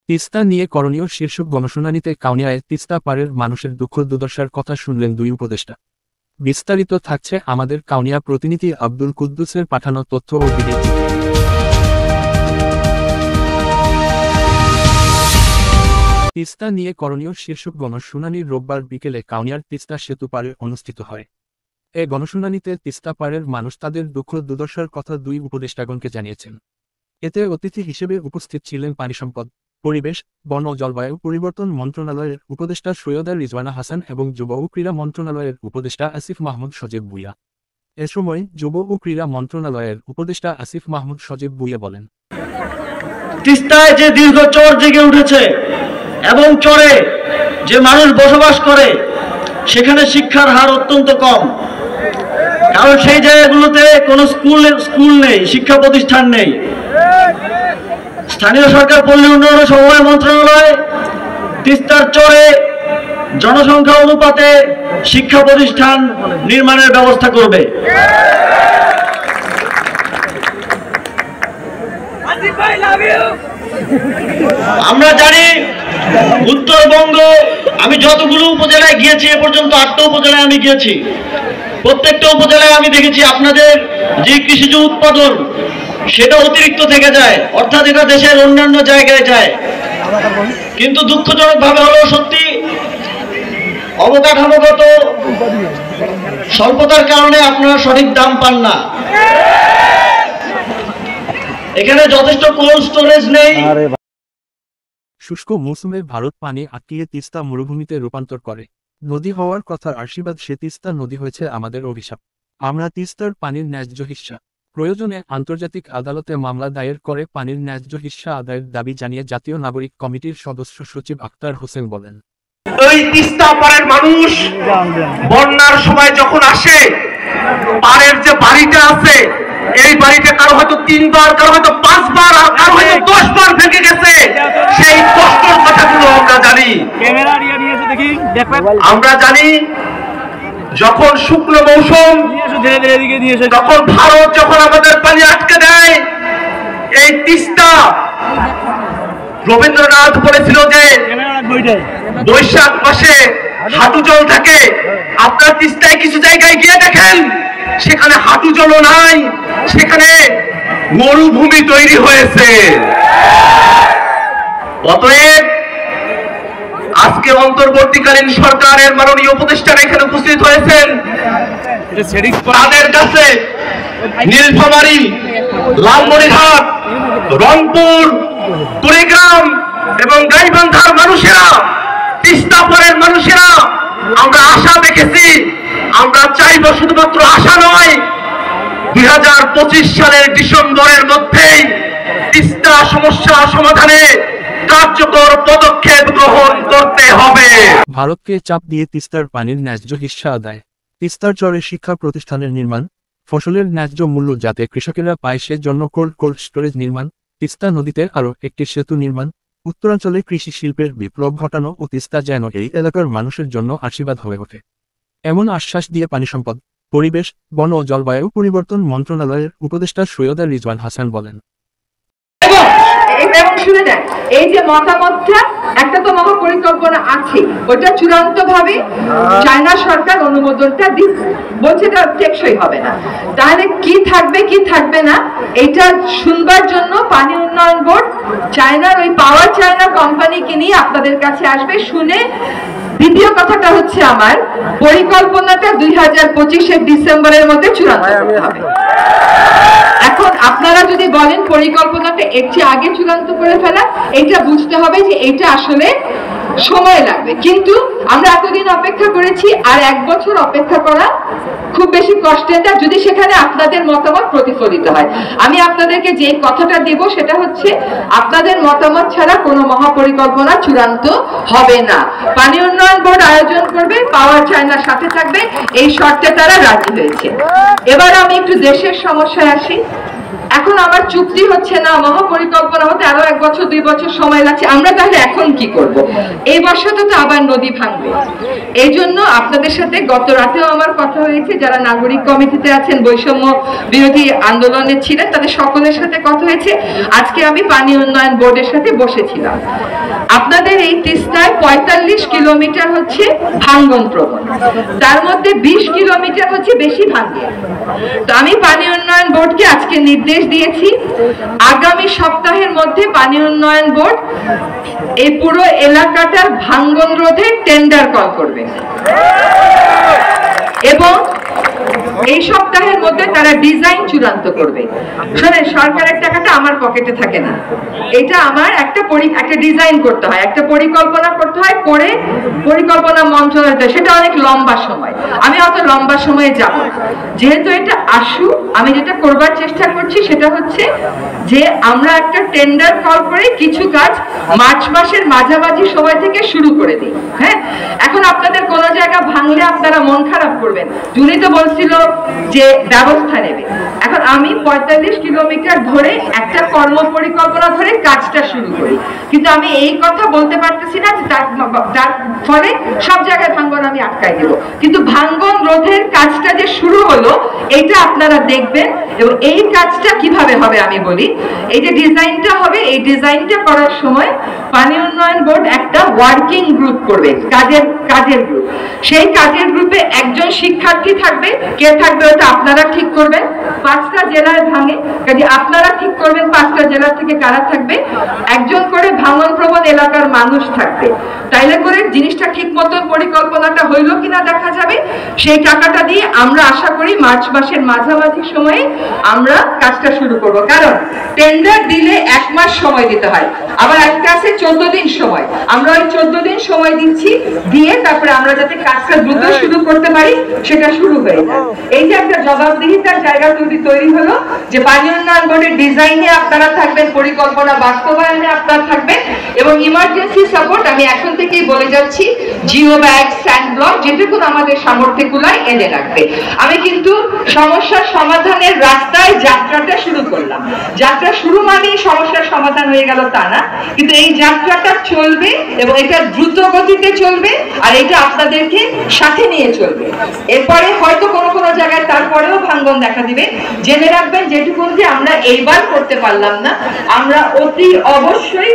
তিস্তা নিয়ে করণীয় শীর্ষক গণশুনানিতে কাউনিয়ায় তিস্তা পাড়ের মানুষের দুঃখ দুর্দশার কথা শুনলেন দুই উপদেষ্টা। বিস্তারিত থাকছে আমাদের কাউনিয়া প্রতিনিধি আব্দুল কুদ্দুসের পাঠানো তথ্য ও ভিডিও। তিস্তা নিয়ে করণীয় শীর্ষক গণশুনানি রোববার বিকেলে কাউনিয়ার তিস্তা সেতু পাড়ে অনুষ্ঠিত হয়। এ গণশুনানিতে তিস্তা পাড়ের মানুষ তাদের দুঃখ দুর্দশার কথা দুই উপদেষ্টাগণকে জানিয়েছেন। এতে অতিথি হিসেবে উপস্থিত ছিলেন পানি সম্পদ, পরিবেশ, বন ও জলবায়ু পরিবর্তন মন্ত্রণালয়ের উপদেষ্টা সৈয়দা রিজওয়ানা হাসান এবং যুব ও ক্রীড়া মন্ত্রণালয়ের উপদেষ্টা আসিফ মাহমুদ সজীব ভুঁইয়া। এ সময় যুব ও ক্রীড়া মন্ত্রণালয়ের উপদেষ্টা আসিফ মাহমুদ সজীব ভুঁইয়া বলেন, তিস্তায় যে দীর্ঘ চর জেগে উঠেছে এবং চরে যে মানুষ বসবাস করে সেখানে শিক্ষার হার অত্যন্ত কম, কারণ সেই জায়গাগুলোতে কোনো স্কুল নেই, শিক্ষা প্রতিষ্ঠান নেই। স্থানীয় সরকার পল্লী উন্নয়ন ও সমবায় মন্ত্রণালয় তিস্তার চরে জনসংখ্যা অনুপাতে শিক্ষা প্রতিষ্ঠান নির্মাণের ব্যবস্থা করবে। আমরা জানি উত্তরবঙ্গ, আমি যতগুলো উপজেলায় গিয়েছি এ পর্যন্ত 8টা উপজেলায় আমি গিয়েছি, প্রত্যেকটা উপজেলায় আমি দেখেছি আপনাদের যে কৃষিজ উৎপাদন সেটা অতিরিক্ত থেকে যায়, অর্থাৎ এটা দেশের অন্যান্য জায়গায় যায়। কিন্তু দুঃখজনক ভাবে হলো সত্যি অবকাঠামোগত স্বল্পতার কারণে আপনারা সঠিক দাম পান না। এখানে যথেষ্ট কোল্ড স্টোরেজ নেই। শুষ্ক মৌসুমে ভারত পানি আটকিয়ে তিস্তা মরুভূমিতে রূপান্তর করে। নদী হওয়ার কথার আশীর্বাদ, সে তিস্তা নদী হয়েছে আমাদের অভিশাপ। আমরা তিস্তার পানির ন্যায্য হিস্সা প্রয়োজনে আন্তর্জাতিক আদালতে মামলা দায়ের করে পানির ন্যায্য হিস্সা আদায়ের দাবি জানিয়ে জাতীয় নাগরিক কমিটির সদস্য সচিব আক্তার হোসেন বলেন, ওই তিস্তা পাড়ের মানুষ বন্যার সময় যখন আসে, পাড়ের যে বাড়িটা আছে এই বাড়িটা কারো হয়তো 3 বার, কারো হয়তো 5 বার, আর কারো হয়তো 10 বার ভেঙে গেছে। সেই কষ্টের কথাগুলো আমরা জানি। আমরা জানি যখন শুকনো মৌসুম, তখন ভারত যখন আমাদের পানি আটকে দেয়, এই তিস্তা, রবীন্দ্রনাথ বলেছিল যে বৈশাখ মাসে হাঁটু জল থাকে। আপনার তিস্তায় কিছু জায়গায় গিয়ে দেখেন সেখানে হাঁটু জলও নাই, সেখানে মরুভূমি তৈরি হয়েছে। অতএব আজকে অন্তর্বর্তীকালীন সরকারের মাননীয় উপদেষ্টারা এখানে উপস্থিত হয়েছেন, তাদের কাছে নীলফামারী, লালমনিরহাট, রংপুর, কুড়িগ্রাম এবং গাইবান্ধার মানুষেরা, তিস্তা পাড়ের মানুষেরা আমরা আশা দেখেছি। আমরা চাইব শুধুমাত্র আশা নয়, 2025 সালের ডিসেম্বরের মধ্যেই তিস্তা সমস্যা সমাধানে কার্যকর পদক্ষেপ গ্রহণ করতে হবে। ভারতকে চাপ দিয়ে তিস্তার পানির ন্যায্য হিস্সা আদায়, তিস্তার চরে শিক্ষা প্রতিষ্ঠানের নির্মাণ, ফসলের ন্যায্য মূল্য যাতে কৃষকেরা পায় সেজন্য কোল্ড স্টোরেজ নির্মাণ, তিস্তা নদীতে আরও একটি সেতু নির্মাণ, উত্তরাঞ্চলে কৃষি শিল্পের বিপ্লব ঘটানো ও তিস্তা যেন এই এলাকার মানুষের জন্য আশীর্বাদ হয়ে ওঠে, এমন আশ্বাস দিয়ে পানি সম্পদ, পরিবেশ, বন ও জলবায়ু পরিবর্তন মন্ত্রণালয়ের উপদেষ্টা সৈয়দা রিজওয়ানা হাসান বলেন, এবং শুনে দেন, এই যে মতামতটা, একটা তো মহাপরিকল্পনা আছে, ওটা চূড়ান্ত ভাবে চায়না সরকার অনুমোদনটা দিচ্ছে, বলছে এটা টেকসই হবে না। তাহলে কি থাকবে কি থাকবে না এটা শুনবার জন্য পানি উন্নয়ন বোর্ড চায়নার ওই পাওয়ার চায়না কোম্পানিকে নিয়ে আপনাদের কাছে আসবে। শুনে দ্বিতীয় কথাটা হচ্ছে, আমার পরিকল্পনাটা 2025-এর ডিসেম্বরের মধ্যে চূড়ান্ত হবে। এখন আপনারা যদি বলেন পরিকল্পনাটা এর চেয়ে আগে চূড়ান্ত করে ফেলা, এটা বুঝতে হবে যে এটা আসলে সময় লাগবে। কিন্তু আমরা এতদিন অপেক্ষা করেছি, আর 1 বছর অপেক্ষা করা খুব বেশি কষ্টের না, যদি সেখানে আপনাদের মতামত প্রতিফলিত হয়। আমি আপনাদেরকে যে কথাটা দেব সেটা হচ্ছে, আপনাদের মতামত ছাড়া কোনো মহাপরিকল্পনা চূড়ান্ত হবে না। পানি উন্নয়ন বোর্ড আয়োজন করবে, পাওয়ার চায়নার সাথে থাকবে, এই শর্তে তারা রাজি হয়েছে। এবার আমি একটু দেশের সমস্যায় আসি। এখন আমার চুক্তি হচ্ছে না, মহাপরিকল্পনা হতে আরো 1 বছর 2 বছর সময় লাগছে, আমরা তাহলে এখন কি করব? এই বর্ষাতে তো আবার নদী ভাঙবে। এই জন্য আপনাদের সাথে গত রাতেও আমার কথা হয়েছে, যারা নাগরিক কমিটিতে আছেন, বৈষম্য বিরোধী আন্দোলনে ছিলেন, তাদের সকলের সাথে কথা হয়েছে। আজকে আমি পানি উন্নয়ন বোর্ডের সাথে বসেছিলাম। আপনাদের এই তিস্তায় 45 কিলোমিটার হচ্ছে ভাঙ্গন প্রবণ, তার মধ্যে 20 কিলোমিটার হচ্ছে বেশি ভাঙ্গে। তো আমি পানি উন্নয়ন বোর্ডকে আজকে নির্দেশ দিয়েছি, আগামী সপ্তাহের মধ্যে পানি উন্নয়ন বোর্ড এই পুরো এলাকাটার ভাঙ্গন রোধে টেন্ডার কল করবে এবং এই সপ্তাহের মধ্যে তারা ডিজাইন চূড়ান্ত করবে। শোনেন, সরকারের টাকাটা আমার পকেটে থাকে না, এটা আমার একটা ডিজাইন করতে হয়, একটা পরিকল্পনা করতে হয়, করে পরিকল্পনা মন্ত্রণালয়, সেটা অনেক লম্বা সময়। আমি অত লম্বা সময়ে যাব না। যেহেতু এটা আশু, আমি যেটা করবার চেষ্টা করছি সেটা হচ্ছে যে আমরা একটা টেন্ডার কল করে কিছু কাজ মার্চ মাসের মাঝামাঝি সময় থেকে শুরু করে দিই। হ্যাঁ, এখন আপনাদের কোনো জায়গা ভাঙলে আপনারা মন খারাপ করবেন, জুনি তো বলছিল যে ব্যবস্থা নেবে। এখন আমি 45 কিলোমিটার ধরে একটা কর্ম পরিকল্পনা ধরে কাজটা শুরু করি, কিন্তু আমি এই কথা বলতে পারতেছি না যে তার ফলে সব জায়গায় ভাঙ্গন আমি আটকাই দেব। কিন্তু ভাঙ্গন রোধের কাজটা যে শুরু হলো এটা আপনারা দেখবেন। এবং এই কাজটা কিভাবে হবে আমি বলি, এই যে ডিজাইনটা হবে, এই ডিজাইনটা করার সময় পানি উন্নয়ন বোর্ড একটা ওয়ার্কিং গ্রুপ করবে, কাজের গ্রুপ। সেই কাজের গ্রুপে একজন শিক্ষার্থী থাকবে, কে থাকবে ওটা আপনারা ঠিক করবেন। 5টা জেলায় ভাঙে, কাজে আপনারা ঠিক করবেন 5টা জেলা থেকে কারা থাকবে। একজন করে ভাঙন প্রবণ এলাকার মানুষ থাকবে, তাইলে করে জিনিসটা ঠিক মতন পরিকল্পনাটা হইল কিনা দেখা যাবে। সেই টাকাটা দিয়ে আমরা আশা করি মার্চ মাসের মাঝামাঝি সময়ে আমরা কাজটা শুরু করব, কারণ টেন্ডার দিলে 1 মাস সময় দিতে হয়, আবার একটা আছে 14 দিন সময়। আমরা ওই 14 দিন সময় দিচ্ছি, দিয়ে তারপরে আমরা যাতে কাজটা দ্রুত শুরু করতে পারি সেটা শুরু হয়ে যায়। এই যে একটা জবাবদিহিতার জায়গা তৈরি হলো, যে পানি উন্নয়ন বোর্ডের ডিজাইনে আপনারা থাকবেন, পরিকল্পনা বাস্তবায়নে আপনারা থাকবেন, এবং ইমার্জেন্সি সাপোর্ট আমি এখন থেকেই বলে যাচ্ছি, জিও ব্যাগ, স্যান্ড ব্লক, যেটুকু আমাদের সামর্থ্য কুলায় এনে রাখবে। আমি কিন্তু সমস্যার সমাধানের রাস্তায় যাত্রাটা শুরু করলাম। যাত্রা শুরু মানেই সমস্যার সমাধান হয়ে গেল তা না, কিন্তু এই যাত্রাটা চলবে এবং এটা দ্রুত গতিতে চলবে, আর এটা আপনাদেরকে সাথে নিয়ে চলবে। এরপরে হয়তো কোনো কোনো জায়গায় তারপরেও ভাঙ্গন দেখা দিবে। জেনে রাখবেন যেটুকু যে আমরা এইবার করতে পারলাম না, আমরা অতি অবশ্যই